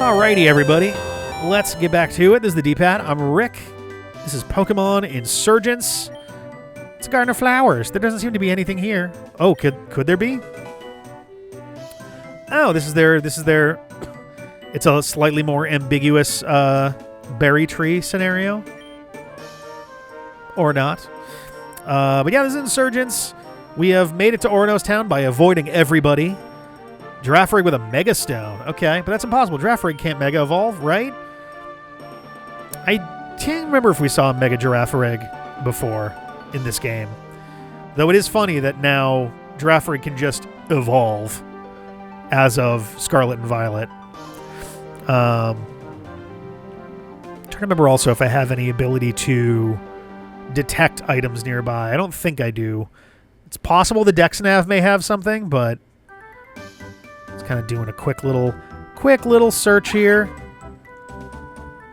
Alrighty, everybody. Let's get back to it. This is the D-Pad. I'm Rick. This is Pokémon Insurgence. It's a garden of flowers. There doesn't seem to be anything here. Oh, could there be? Oh, this is their... It's a slightly more ambiguous berry tree scenario. Or not. But yeah, this is Insurgence. We have made it to Oranos Town by avoiding everybody. Girafarig with a Mega Stone. Okay, but that's impossible. Girafarig can't Mega Evolve, right? I can't remember if we saw a Mega Girafarig before in this game. Though it is funny that now Girafarig can just evolve as of Scarlet and Violet. I'm trying to remember also if I have any ability to detect items nearby. I don't think I do. It's possible the Dexnav may have something, but it's kind of doing a quick little search here.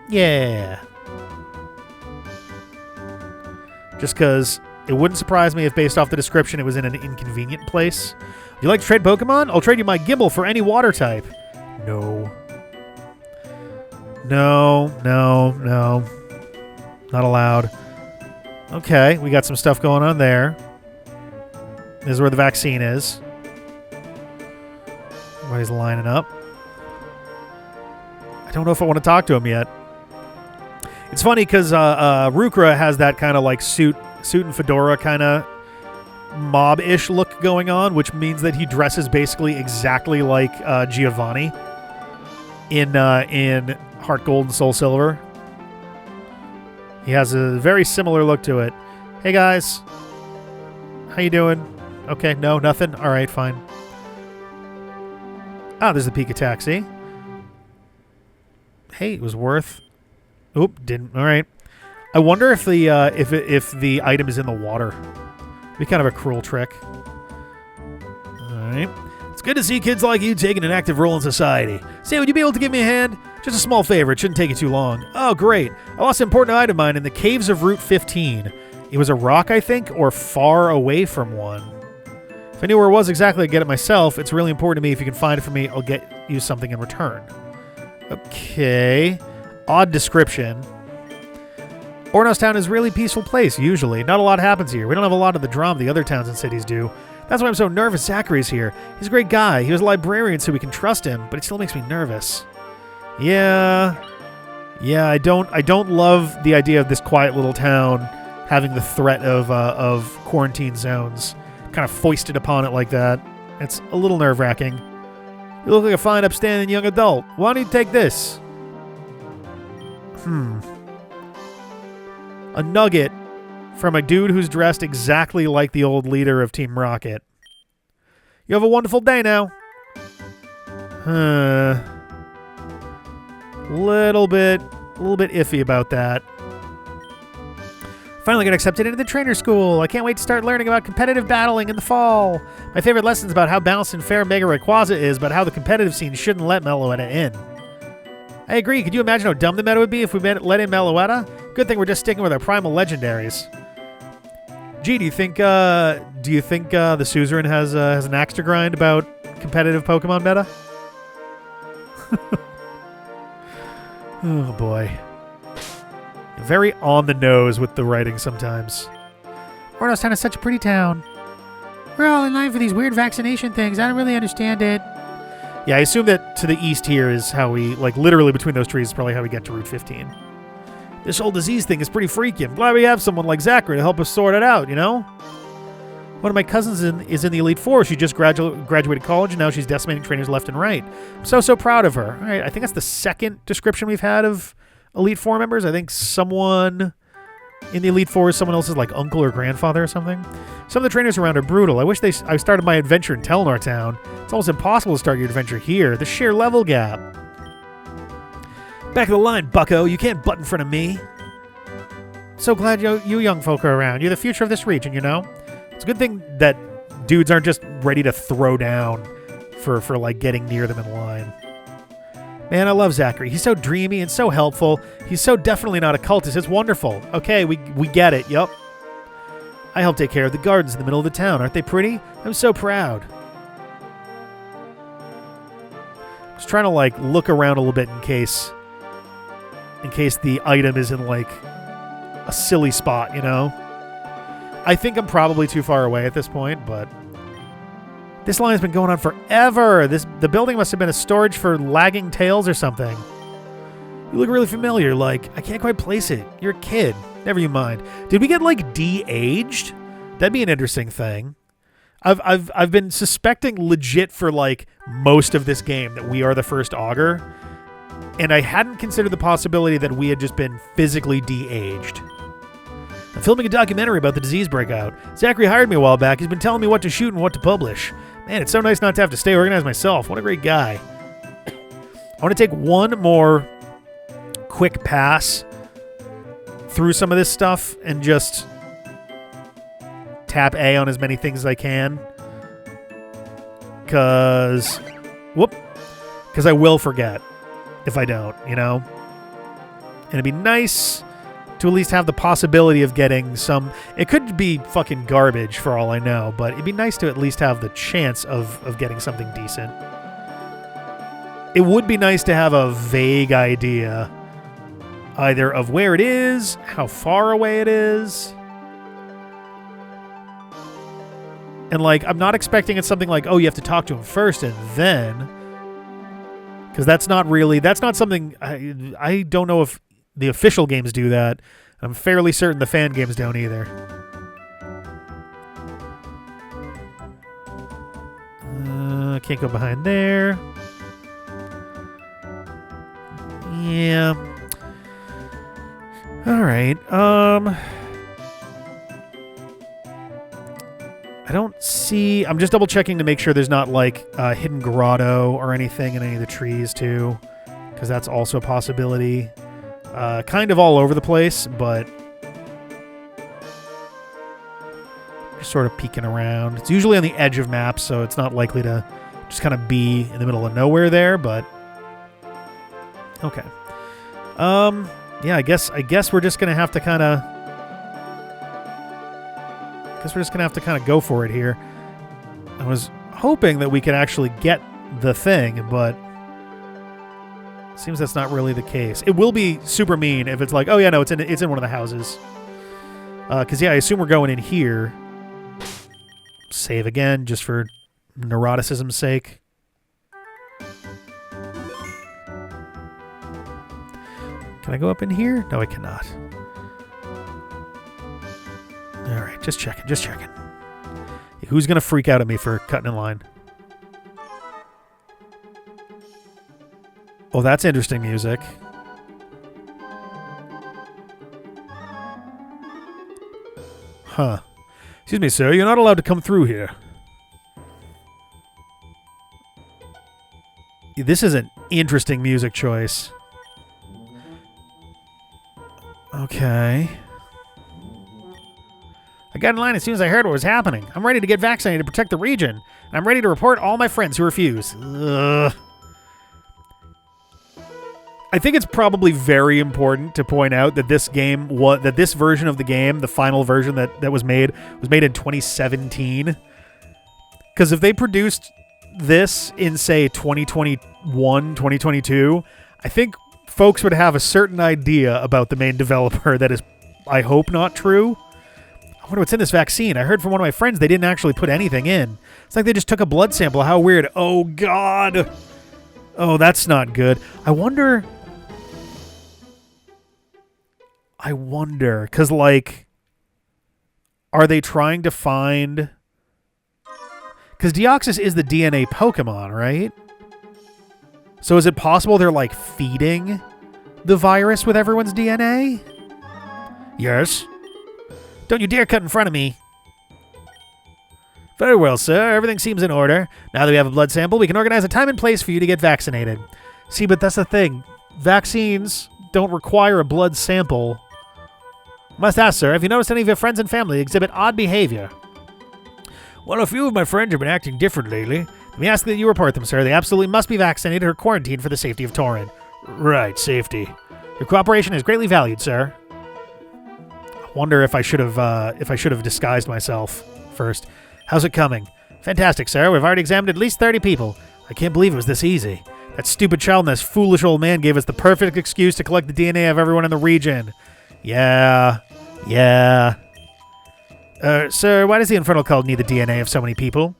Yeah. Just because it wouldn't surprise me if, based off the description, it was in an inconvenient place. Would you like to trade Pokemon? I'll trade you my Gible for any water type. No. No. Not allowed. Okay, we got some stuff going on there. This is where the vaccine is. Everybody's lining up. I don't know if I want to talk to him yet. It's funny because Rukra has that kind of like suit and fedora kind of mob-ish look going on, which means that he dresses basically exactly like Giovanni in Heart Gold and Soul Silver. He has a very similar look to it. Hey guys, how you doing? Okay, no, nothing. All right, fine. Ah, there's the Pika Taxi. Hey, it was worth. Oop, didn't. All right. I wonder if the if the item is in the water. It'd be kind of a cruel trick. All right. It's good to see kids like you taking an active role in society. Say, would you be able to give me a hand? Just a small favor. It shouldn't take you too long. Oh, great. I lost an important item of mine in the caves of Route 15. It was a rock, I think, or far away from one. If I knew where it was exactly, I'd get it myself. It's really important to me. If you can find it for me, I'll get you something in return. Okay. Odd description. Oranos Town is a really peaceful place, usually. Not a lot happens here. We don't have a lot of the drama the other towns and cities do. That's why I'm so nervous Zachary's here. He's a great guy. He was a librarian, so we can trust him, but it still makes me nervous. Yeah, I don't love the idea of this quiet little town having the threat of quarantine zones kind of foisted upon it like that. It's a little nerve-wracking. You look like a fine, upstanding young adult. Why don't you take this? A nugget from a dude who's dressed exactly like the old leader of Team Rocket. You have a wonderful day now. Little bit iffy about that. Finally got accepted into the trainer school. I can't wait to start learning about competitive battling in the fall. My favorite lesson's about how balanced and fair Mega Rayquaza is, but how the competitive scene shouldn't let Meloetta in. I agree. Could you imagine how dumb the meta would be if we let in Meloetta? Good thing we're just sticking with our primal legendaries. Gee, do you think the suzerain has an axe to grind about competitive Pokemon meta? Oh boy. Very on the nose with the writing sometimes. Oranos Town is such a pretty town. We're all in line for these weird vaccination things. I don't really understand it. Yeah, I assume that to the east here is how we, like literally between those trees is probably how we get to Route 15. This whole disease thing is pretty freaky. I'm glad we have someone like Zachary to help us sort it out, you know? One of my cousins is in the Elite Four. She just graduated college, and now she's decimating trainers left and right. I'm so proud of her. All right, I think that's the second description we've had of Elite Four members. I think someone in the Elite Four is someone else's like uncle or grandfather or something. Some of the trainers around are brutal. I wish I started my adventure in Telnar Town. It's almost impossible to start your adventure here. The sheer level gap. Back of the line, bucko. You can't butt in front of me. So glad you young folk are around. You're the future of this region, you know? It's a good thing that dudes aren't just ready to throw down for like getting near them in line. Man, I love Zachary. He's so dreamy and so helpful. He's so definitely not a cultist. It's wonderful. Okay, we get it. Yup. I help take care of the gardens in the middle of the town. Aren't they pretty? I'm so proud. Just trying to, like, look around a little bit in case the item is in, like, a silly spot, you know? I think I'm probably too far away at this point, but this line's been going on forever. The building must have been a storage for lagging tails or something. You look really familiar. Like, I can't quite place it. You're a kid. Never you mind. Did we get, like, de-aged? That'd be an interesting thing. I've been suspecting legit for, like, most of this game that we are the first augur, and I hadn't considered the possibility that we had just been physically de-aged. I'm filming a documentary about the disease breakout. Zachary hired me a while back. He's been telling me what to shoot and what to publish. Man, it's so nice not to have to stay organized myself. What a great guy. I want to take one more quick pass through some of this stuff and just tap A on as many things as I can. Because I will forget if I don't, you know? And it'd be nice to at least have the possibility of getting some... It could be fucking garbage for all I know, but it'd be nice to at least have the chance of getting something decent. It would be nice to have a vague idea either of where it is, how far away it is. And, like, I'm not expecting it's something like, oh, you have to talk to him first and then... Because that's not something... I don't know if the official games do that. I'm fairly certain the fan games don't either. Can't go behind there. Yeah. Alright. I don't see... I'm just double checking to make sure there's not, like, a hidden grotto or anything in any of the trees, too. Because that's also a possibility. Kind of all over the place, but just sort of peeking around. It's usually on the edge of maps, so it's not likely to just kind of be in the middle of nowhere there, but okay. Yeah, I guess we're just gonna have to kind of go for it here. I was hoping that we could actually get the thing, but seems that's not really the case. It will be super mean if it's like, oh yeah, no, it's in one of the houses. Because yeah, I assume we're going in here. Save again, just for neuroticism's sake. Can I go up in here? No, I cannot. All right, just checking. Who's gonna freak out at me for cutting in line? Oh, that's interesting music. Huh. Excuse me, sir. You're not allowed to come through here. This is an interesting music choice. Okay. I got in line as soon as I heard what was happening. I'm ready to get vaccinated to protect the region. And I'm ready to report all my friends who refuse. Ugh. I think it's probably very important to point out that this version of the game, the final version that was made in 2017. Because if they produced this in, say, 2021, 2022, I think folks would have a certain idea about the main developer that is, I hope, not true. I wonder what's in this vaccine. I heard from one of my friends they didn't actually put anything in. It's like they just took a blood sample. How weird. Oh, God. Oh, that's not good. I wonder, because, like, are they trying to find... Because Deoxys is the DNA Pokemon, right? So is it possible they're, like, feeding the virus with everyone's DNA? Yes. Don't you dare cut in front of me. Very well, sir. Everything seems in order. Now that we have a blood sample, we can organize a time and place for you to get vaccinated. See, but that's the thing. Vaccines don't require a blood sample. Must ask, sir, have you noticed any of your friends and family exhibit odd behavior? Well, a few of my friends have been acting different lately. Let me ask that you report them, sir. They absolutely must be vaccinated or quarantined for the safety of Torren. Right, safety. Your cooperation is greatly valued, sir. I wonder if I should have disguised myself first. How's it coming? Fantastic, sir. We've already examined at least 30 people. I can't believe it was this easy. That stupid child and this foolish old man gave us the perfect excuse to collect the DNA of everyone in the region. Yeah. Sir, why does the Infernal Cult need the DNA of so many people?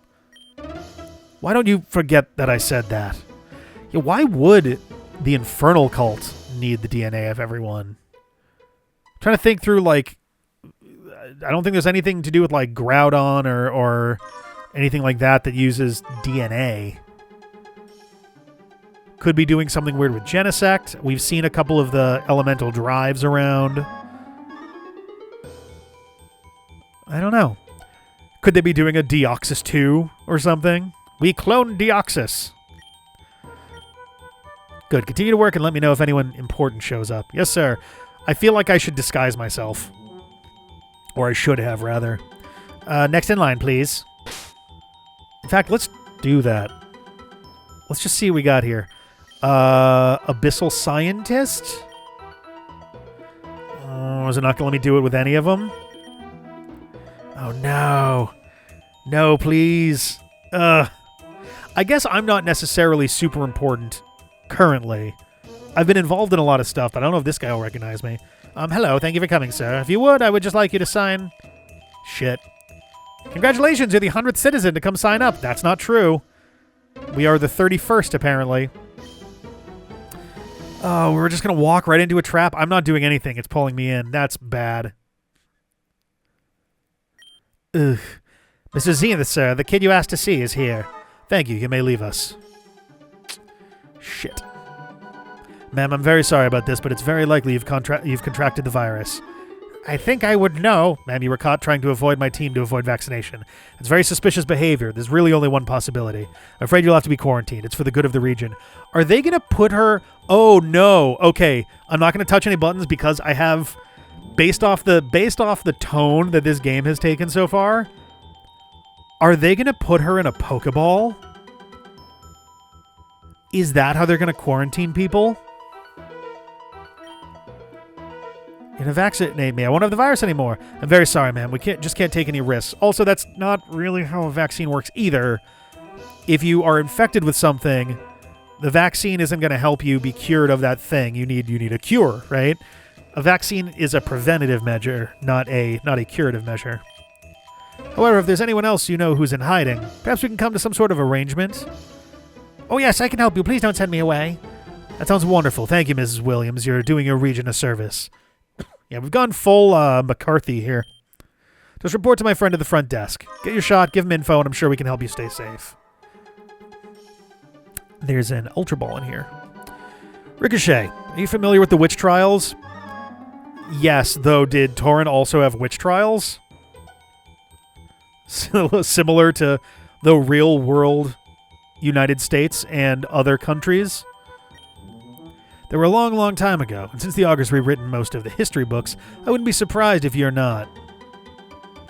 Why don't you forget that I said that? Yeah, why would the Infernal Cult need the DNA of everyone? I'm trying to think through, like, I don't think there's anything to do with, like, Groudon or anything like that uses DNA. Could be doing something weird with Genesect. We've seen a couple of the elemental drives around. I don't know. Could they be doing a Deoxys 2 or something? We cloned Deoxys. Good. Continue to work and let me know if anyone important shows up. Yes, sir. I feel like I should disguise myself. Or I should have, rather. Next in line, please. In fact, let's do that. Let's just see what we got here. Abyssal Scientist? Oh, is it not going to let me do it with any of them? Oh, no. No, please. I guess I'm not necessarily super important currently. I've been involved in a lot of stuff, but I don't know if this guy will recognize me. Hello, thank you for coming, sir. If you would, I would just like you to sign... Shit. Congratulations, you're the 100th citizen to come sign up. That's not true. We are the 31st, apparently. Oh, we're just going to walk right into a trap? I'm not doing anything. It's pulling me in. That's bad. Ugh. Mr. Zenith, sir, the kid you asked to see is here. Thank you. You may leave us. Shit. Ma'am, I'm very sorry about this, but it's very likely you've contracted the virus. I think I would know. Ma'am, you were caught trying to avoid my team to avoid vaccination. It's very suspicious behavior. There's really only one possibility. I'm afraid you'll have to be quarantined. It's for the good of the region. Are they going to put her... Oh, no. Okay. I'm not going to touch any buttons because I have... Based off the tone that this game has taken so far, are they going to put her in a Pokeball? Is that how they're going to quarantine people? You're going to vaccinate me. I won't have the virus anymore. I'm very sorry, ma'am. We just can't take any risks. Also, that's not really how a vaccine works either. If you are infected with something, the vaccine isn't going to help you be cured of that thing. You need a cure, right? A vaccine is a preventative measure, not a curative measure. However, if there's anyone else you know who's in hiding, perhaps we can come to some sort of arrangement. Oh yes, I can help you. Please don't send me away. That sounds wonderful. Thank you, Mrs. Williams. You're doing your region a service. Yeah, we've gone full McCarthy here. Just report to my friend at the front desk. Get your shot, give him info, and I'm sure we can help you stay safe. There's an Ultra Ball in here. Ricochet, are you familiar with the Witch Trials? Yes, though did Torren also have Witch Trials? Similar to the real world United States and other countries? They were a long, long time ago, and since the Augur's rewritten most of the history books, I wouldn't be surprised if you're not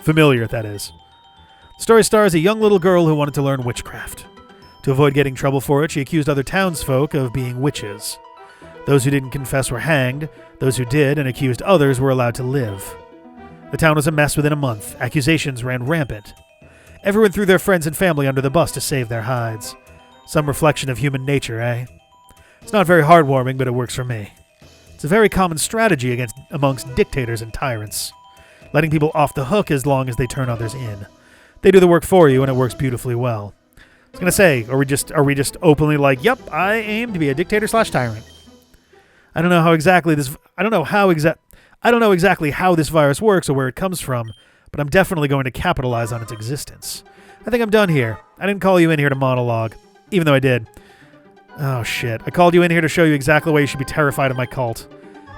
familiar, that is. The story stars a young little girl who wanted to learn witchcraft. To avoid getting trouble for it, she accused other townsfolk of being witches. Those who didn't confess were hanged. Those who did and accused others were allowed to live. The town was a mess within a month. Accusations ran rampant. Everyone threw their friends and family under the bus to save their hides. Some reflection of human nature, eh? It's not very heartwarming, but it works for me. It's a very common strategy amongst dictators and tyrants. Letting people off the hook as long as they turn others in. They do the work for you, and it works beautifully well. I was gonna say, are we just openly like, yep, I aim to be a dictator/tyrant. I don't know exactly how this virus works or where it comes from, but I'm definitely going to capitalize on its existence. I think I'm done here. I didn't call you in here to monologue, even though I did. Oh shit. I called you in here to show you exactly why you should be terrified of my cult.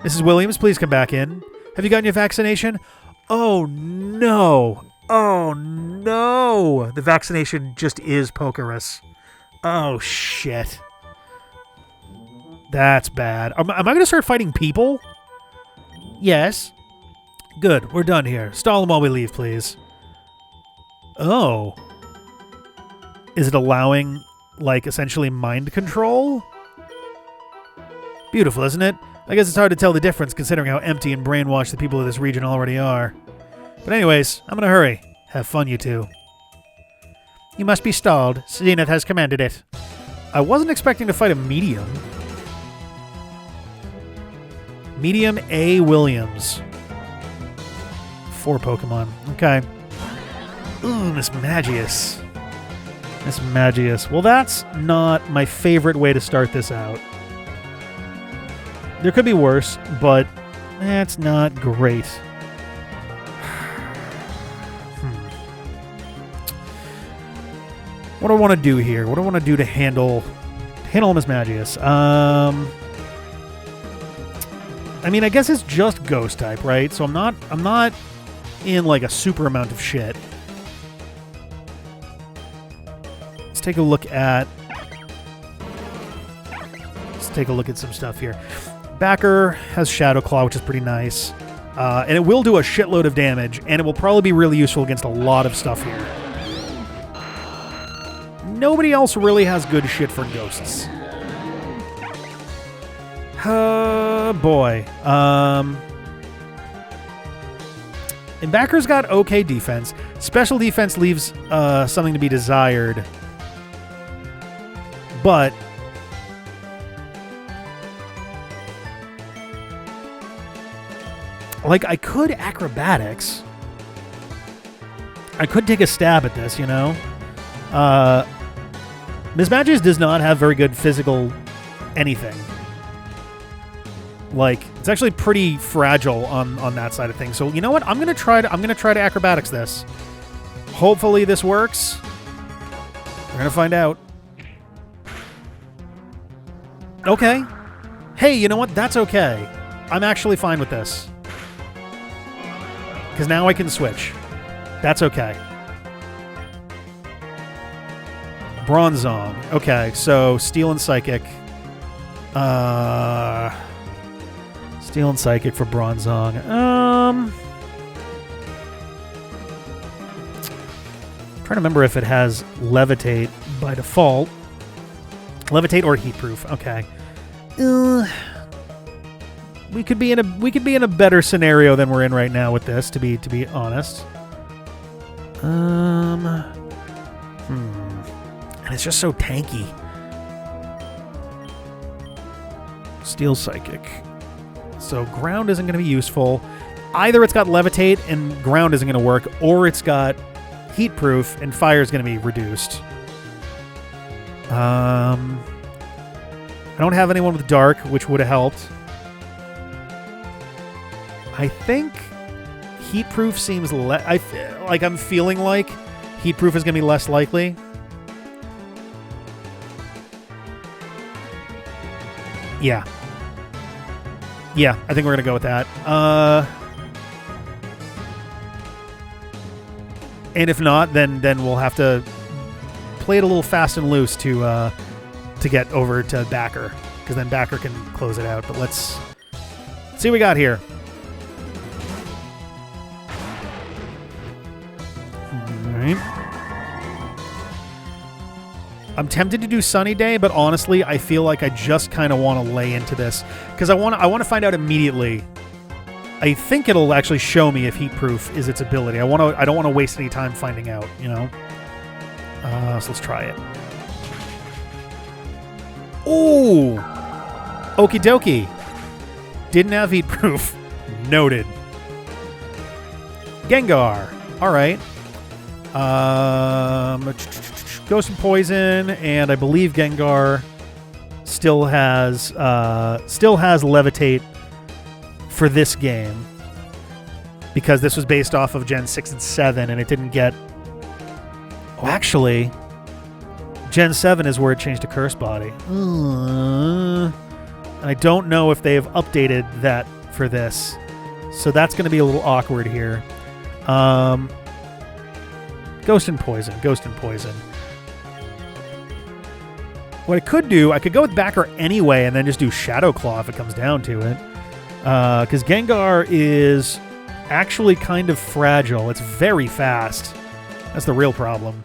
Mrs. Williams, please come back in. Have you gotten your vaccination? Oh no. Oh no. The vaccination just is Pokerus. Oh shit. That's bad. Am I going to start fighting people? Yes. Good. We're done here. Stall them while we leave, please. Oh. Is it allowing, like, essentially mind control? Beautiful, isn't it? I guess it's hard to tell the difference considering how empty and brainwashed the people of this region already are. But anyways, I'm going to hurry. Have fun, you two. You must be stalled. Zenith has commanded it. I wasn't expecting to fight a medium. Medium A. Williams. 4 Pokemon. Okay. Ooh, Miss Magius. Miss Magius. Well, that's not my favorite way to start this out. There could be worse, but that's not great. What do I want to do here? What do I want to do to handle Miss Magius? I mean, I guess it's just Ghost type, right? So I'm not in like a super amount of shit. Let's take a look at some stuff here. Backer has Shadow Claw, which is pretty nice. And it will do a shitload of damage, and it will probably be really useful against a lot of stuff here. Nobody else really has good shit for ghosts. Boy. And Backer's got okay defense. Special defense leaves something to be desired. But like, I could acrobatics. I could take a stab at this, you know? Miss Magius does not have very good physical anything. Like, it's actually pretty fragile on that side of things. So you know what? I'm gonna try to acrobatics this. Hopefully this works. We're gonna find out. Okay. Hey, you know what? That's okay. I'm actually fine with this. Because now I can switch. That's okay. Bronzong. Okay, so Steel and Psychic. Steel and Psychic for Bronzong. Trying to remember if it has Levitate by default. Levitate or Heatproof. Okay. We could be in a better scenario than we're in right now with this, to be honest. And it's just so tanky. Steel Psychic. So ground isn't going to be useful. Either it's got Levitate and ground isn't going to work, or it's got Heatproof and fire is going to be reduced. I don't have anyone with Dark, which would have helped. I think Heatproof seems I'm feeling like Heatproof is going to be less likely. Yeah. Yeah, I think we're going to go with that. And if not, then we'll have to play it a little fast and loose to get over to Backer, because then Backer can close it out. But let's see what we got here. All right. I'm tempted to do Sunny Day, but honestly, I feel like I just kind of want to lay into this because I want to find out immediately. I think it'll actually show me if Heatproof is its ability. I don't want to waste any time finding out, you know. So let's try it. Ooh, okie dokie. Didn't have Heatproof. Noted. Gengar. All right. Ghost and Poison, and I believe Gengar still has Levitate for this game because this was based off of Gen 6 and 7, and it didn't get... Oh, actually, Gen 7 is where it changed to Curse Body. And I don't know if they have updated that for this, so that's going to be a little awkward here. Ghost and Poison. What I could do, I could go with Backer anyway and then just do Shadow Claw if it comes down to it. Because Gengar is actually kind of fragile. It's very fast. That's the real problem.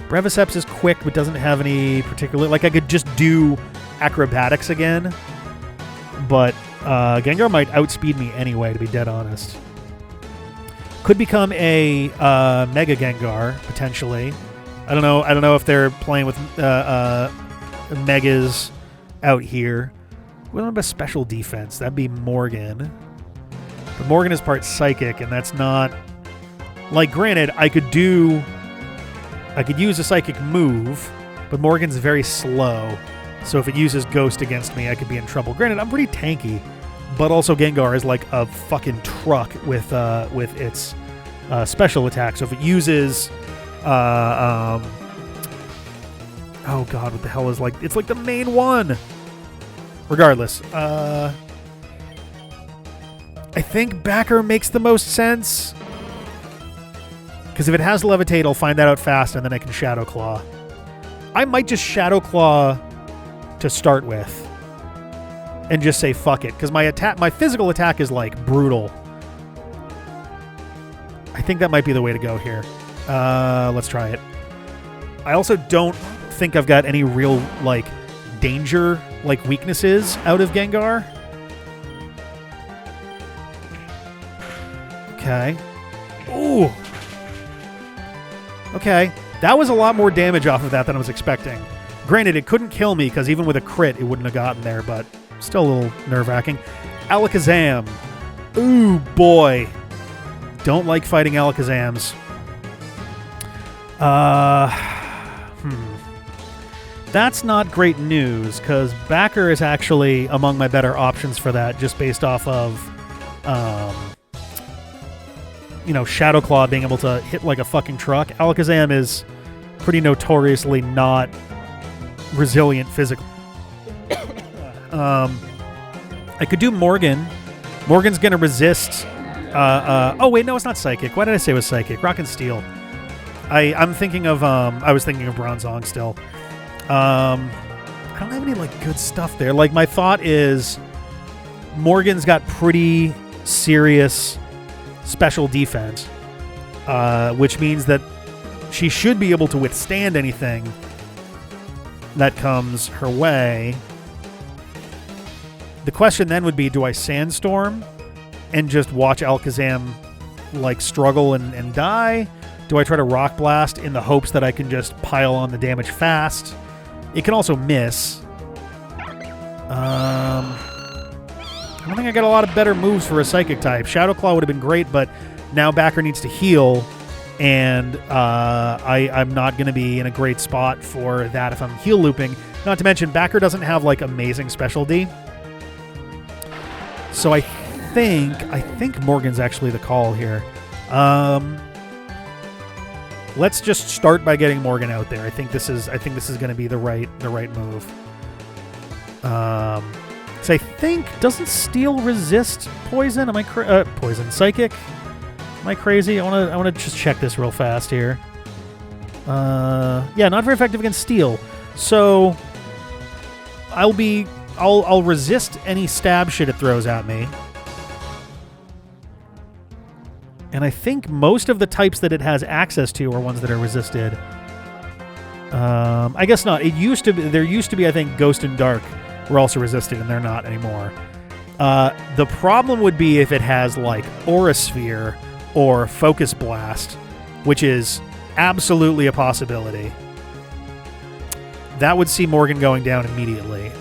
Breviceps is quick but doesn't have any particular... Like, I could just do Acrobatics again. But Gengar might outspeed me anyway, to be dead honest. Could become a Mega Gengar, potentially. I don't know. I don't know if they're playing with megas out here. We don't have a special defense. That'd be Morgan. But Morgan is part psychic, and that's not... Like, granted, I could use a psychic move, but Morgan's very slow. So if it uses Ghost against me, I could be in trouble. Granted, I'm pretty tanky, but also Gengar is like a fucking truck with its special attack. So if it uses... oh god, what the hell is like... It's like the main one! Regardless, I think Backer makes the most sense. Because if it has Levitate, I'll find that out fast, and then I can Shadow Claw. I might just Shadow Claw to start with. And just say fuck it. Because my physical attack is, like, brutal. I think that might be the way to go here. Let's try it. I also don't think I've got any real, like... danger, like, weaknesses out of Gengar. Okay. Ooh. Okay. That was a lot more damage off of that than I was expecting. Granted, it couldn't kill me, because even with a crit, it wouldn't have gotten there, but still a little nerve-wracking. Alakazam. Ooh, boy. Don't like fighting Alakazams. That's not great news, because Backer is actually among my better options for that, just based off of, Shadow Claw being able to hit like a fucking truck. Alakazam is pretty notoriously not resilient physically. I could do Morgan. Morgan's going to resist... oh, wait, no, it's not Psychic. Why did I say it was Psychic? Rock and Steel. I'm thinking of... I was thinking of Bronzong still. I don't have any, like, good stuff there. Like, my thought is Morgan's got pretty serious special defense, which means that she should be able to withstand anything that comes her way. The question then would be, do I Sandstorm and just watch Alakazam, like, struggle and die? Do I try to Rock Blast in the hopes that I can just pile on the damage fast? It can also miss. I don't think I got a lot of better moves for a Psychic type. Shadow Claw would have been great, but now Backer needs to heal, and I'm not going to be in a great spot for that if I'm heal looping. Not to mention, Backer doesn't have, like, amazing Special D. So I think Morgan's actually the call here. Let's just start by getting Morgan out there. I think this is going to be the right move. So I think, doesn't Steel resist poison? Am I poison Psychic? Am I crazy? I want to just check this real fast here. Yeah, not very effective against Steel. So I'll resist any stab shit it throws at me. And I think most of the types that it has access to are ones that are resisted. I guess not. There used to be, I think, Ghost and Dark were also resisted, and they're not anymore. The problem would be if it has, like, Aura Sphere or Focus Blast, which is absolutely a possibility. That would see Morgan going down immediately.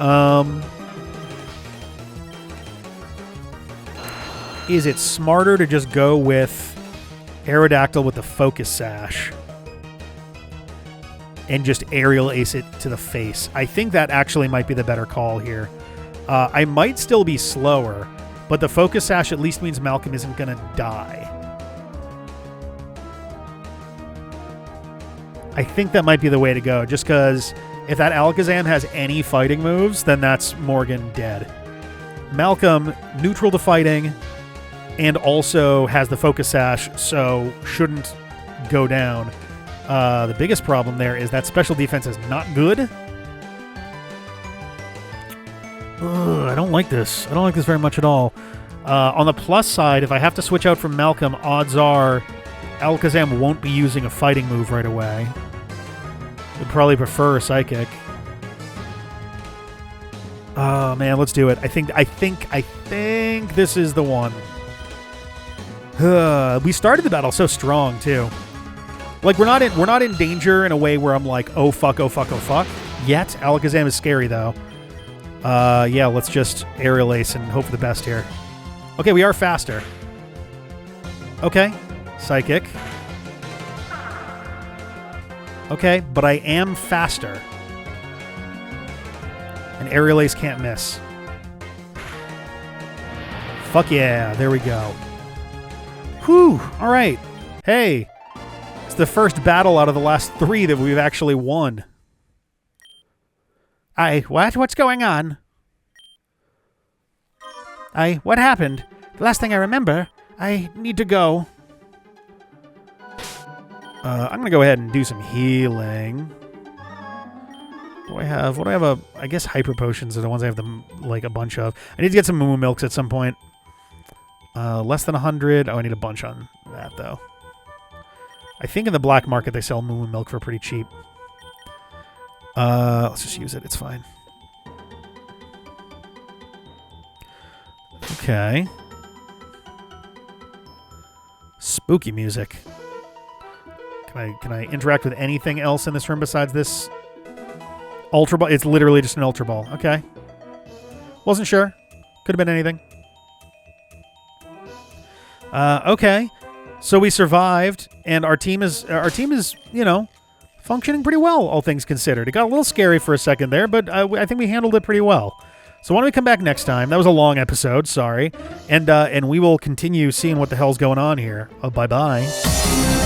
Is it smarter to just go with Aerodactyl with the Focus Sash and just Aerial Ace it to the face? I think that actually might be the better call here. I might still be slower, but the Focus Sash at least means Malcolm isn't going to die. I think that might be the way to go, just because if that Alakazam has any fighting moves, then that's Morgan dead. Malcolm, neutral to fighting, and also has the Focus Sash, so shouldn't go down. The biggest problem there is that special defense is not good. I don't like this. I don't like this very much at all. On the plus side, if I have to switch out from Malcolm, odds are Alakazam won't be using a fighting move right away. Would probably prefer a Psychic. Oh man, let's do it. I think this is the one. We started the battle so strong too. Like, we're not in danger in a way where I'm like, oh fuck, oh fuck, oh fuck. Yet. Alakazam is scary, though. Yeah, let's just Aerial Ace and hope for the best here. Okay, we are faster. Okay. Psychic. Okay, but I am faster. And Aerial Ace can't miss. Fuck yeah, there we go. Whew, alright. Hey, it's the first battle out of the last 3 that we've actually won. What? What's going on? What happened? The last thing I remember, I need to go. I'm going to go ahead and do some healing. What do I have? I guess Hyper Potions are the ones I have like a bunch of. I need to get some Moo Milks at some point. Less than 100. Oh, I need a bunch on that, though. I think in the black market they sell Moo Milk for pretty cheap. Let's just use it. It's fine. Okay. Spooky music. Can I interact with anything else in this room besides this Ultra Ball? It's literally just an Ultra Ball. Okay. Wasn't sure. Could have been anything. Okay. So we survived, and our team is, you know, functioning pretty well, all things considered. It got a little scary for a second there, but I think we handled it pretty well. So why don't we come back next time? That was a long episode, sorry. And we will continue seeing what the hell's going on here. Bye-bye.